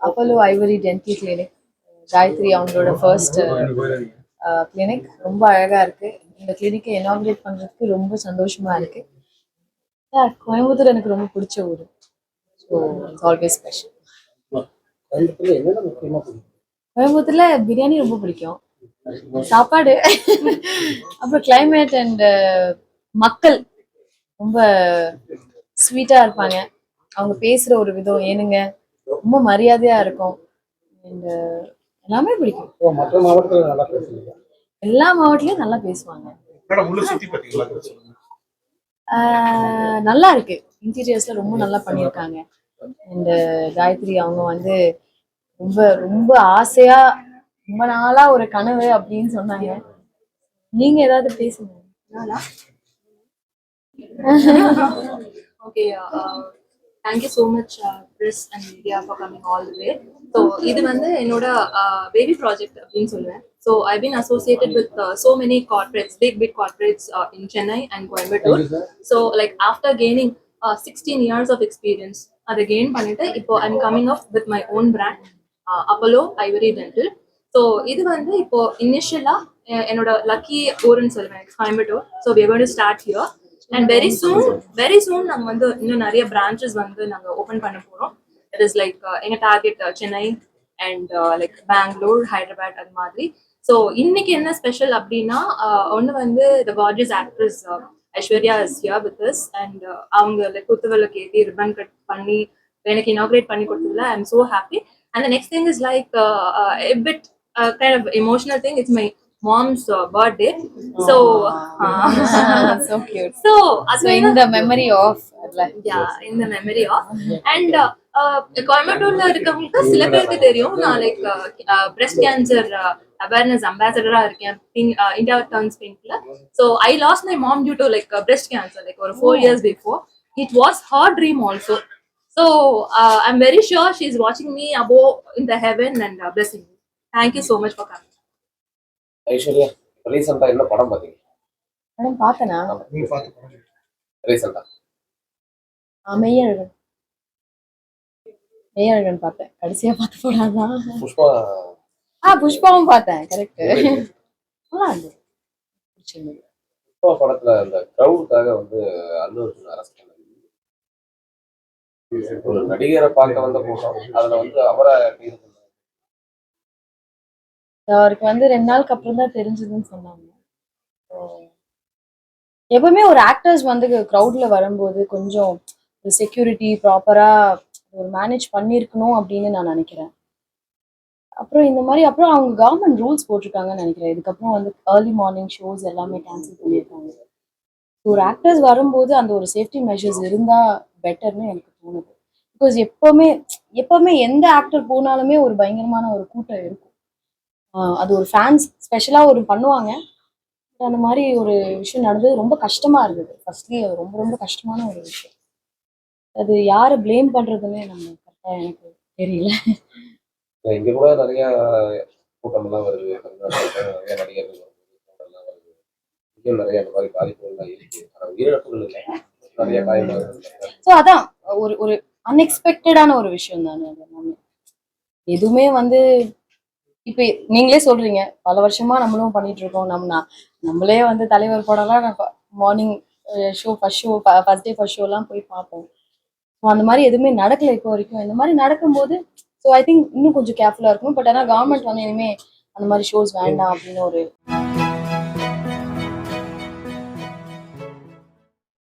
Apollo ivory dental clinic Gayathri அவங்களோட first clinic ரொம்ப அழகா இருக்கு. இந்த கிளினிக்கை இனாகிரேட் பண்றதுக்கு ரொம்ப சந்தோஷமா இருக்கு. கோயம்புத்தூர் எனக்கு ரொம்ப பிடிச்ச ஊர். So it's always special. கோயம்புத்தூர்ல பிரியாணி ரொம்ப பிடிக்கும், சாப்பாடு, அப்புறம் கிளைமேட் அண்ட் மக்கள் ரொம்ப ஸ்வீட்டா இருப்பாங்க. அவங்க பேசுற ஒரு விதம் ஏனுங்க ரொம்ப மரியாதையா இருக்கும். அண்ட் எல்லாமே பிடிக்கும். எல்லா மாவட்டத்திலயும் நல்லா பேசுவாங்க. நல்லா இருக்கு. இன்டீரியர்ஸ்ல ரொம்ப நல்லா பண்ணியிருக்காங்க. அண்ட் காயத்ரி அவங்க வந்து ரொம்ப ரொம்ப ஆசையா ரொம்ப நாளா ஒரு கனவு அப்படின்னு சொன்னாங்க. நீங்க ஏதாவது பேசுங்க. Okay, thank you so much, Chris and media, for coming all the way. So, இது வந்து என்னோட baby project அப்படின்னு சொல்லுவேன். So, I've been associated with so many corporates, big corporates in Chennai and Coimbatore. So, like after gaining 16 years of experience, அதை gain பண்ணிட்டு இப்போ I'm coming up with my own brand, Apollo Ivory Dental. So இது வந்து இப்போ இனிஷியலா என்னோட lucky ஊருன்னு சொல்லுவேன், Coimbatore. So we are going to start here. And very soon நாங்கள் வந்து இன்னும் நிறைய பிரான்ச்சஸ் வந்து நாங்கள் ஓப்பன் பண்ண போகிறோம். இட் இஸ் லைக் எங்கள் target Chennai and like Bengaluru, Hyderabad அது மாதிரி. ஸோ இன்னைக்கு என்ன ஸ்பெஷல் அப்படின்னா, ஒன்று வந்து the gorgeous actress Aishwarya is here with us. And அவங்க லைக் குத்துவிளக்கு ஏற்றி ரிப்பன் கட் பண்ணி எனக்கு இனாகிரேட் பண்ணி கொடுத்ததுல I am so happy. And the next thing is like a bit kind of emotional thing. It's my mom's birthday. So so cute. So in the memory of, in the memory of. And கோயம்புத்தூர்ல இருக்கவங்களுக்கு சில பேருக்கு தெரியும், நான் like breast cancer awareness அம்பாசடரா இருக்கேன் India turns பிங்க்ல. So I lost my mom due to like breast cancer like ஒரு 4 years before. It was her dream also. So I'm very sure she's watching me above in the heaven and blessing me. Thank you so much for coming. Aishwarya, ரீசெண்டா என்ன படம் பாத்தீங்க? படம் பார்த்தனா? நீங்க பாத்தீங்க ரீசெண்டா? மெய்யழகன் பார்த்தேன். கடைசியா பார்த்த படம் தான் புஷ்பா. புஷ்பாவும் பார்த்தேன். கரெக்ட். புஷ்பா படத்துல அந்த கிரவுடுக்காக வந்து அல்லு அர்ஜுன் அரெஸ்ட் பண்ணது ஒரு நடிகரை பார்க்க வந்த கூட்டம். அதுல வந்து அவரை அவருக்கு வந்து 2 நாளுக்கு அப்புறம் தான் தெரிஞ்சதுன்னு சொன்னாங்க. எப்பவுமே ஒரு ஆக்டர்ஸ் வந்து க்ரௌட்ல வரும்போது கொஞ்சம் செக்யூரிட்டி ப்ராப்பரா ஒரு மேனேஜ் பண்ணியிருக்கணும் அப்படின்னு நான் நினைக்கிறேன். அப்புறம் இந்த மாதிரி அப்புறம் அவங்க கவர்மெண்ட் ரூல்ஸ் போட்டிருக்காங்கன்னு நினைக்கிறேன். இதுக்கப்புறம் வந்து ஏர்லி மார்னிங் ஷோஸ் எல்லாமே கேன்சல் பண்ணியிருக்காங்க. ஒரு ஆக்டர்ஸ் வரும்போது அந்த ஒரு சேஃப்டி மெஷர்ஸ் இருந்தா பெட்டர்னு எனக்கு தோணுது. பிகாஸ் எப்பவுமே எந்த ஆக்டர் போனாலுமே ஒரு பயங்கரமான ஒரு கூட்டம் இருக்கும். அது ஒரு ஃபேன்ஸ் ஸ்பெஷலா ஒரு பண்ணுவாங்க. அந்த மாதிரி ஒரு விஷயம் நடந்தது ரொம்ப கஷ்டமா இருந்தது. ஃபர்ஸ்ட்லி அது ரொம்ப ரொம்ப கஷ்டமான ஒரு விஷயம். அது யாரை பிளேம் பண்றதுன்னு நம்ம கரெக்டா எனக்கு தெரியல. இங்க கூட நிறைய கூட்டம்லாம் வருது, நிறைய நடிகர்கள் வருது, நிறைய அந்த மாதிரி பாதிப்புகள்லாம் இருக்கு. ஆனா உயிரிழப்புகள் இல்லை, நிறைய காயங்கள். ஸோ அதான் ஒரு அன்எக்ஸ்பெக்டடான ஒரு விஷயம் தானே. அது எதுவுமே வந்து இப்ப நீங்களே சொல்றீங்க, பல வருஷமா நம்மளும் பண்ணிட்டு இருக்கோம். நம்மளே வந்து தலைவர் படம்லாம் morning show first day first ஷோலாம் போய் பார்ப்போம். அந்த மாதிரி எதுவுமே நடக்கல இப்போ வரைக்கும். இந்த மாதிரி நடக்கும்போது ஸோ ஐ திங்க் இன்னும் கொஞ்சம் கேர்ஃபுல்லா இருக்கும். பட் ஆனால் கவர்மெண்ட் வந்து இனிமே அந்த மாதிரி ஷோஸ் வேண்டாம் அப்படின்னு ஒரு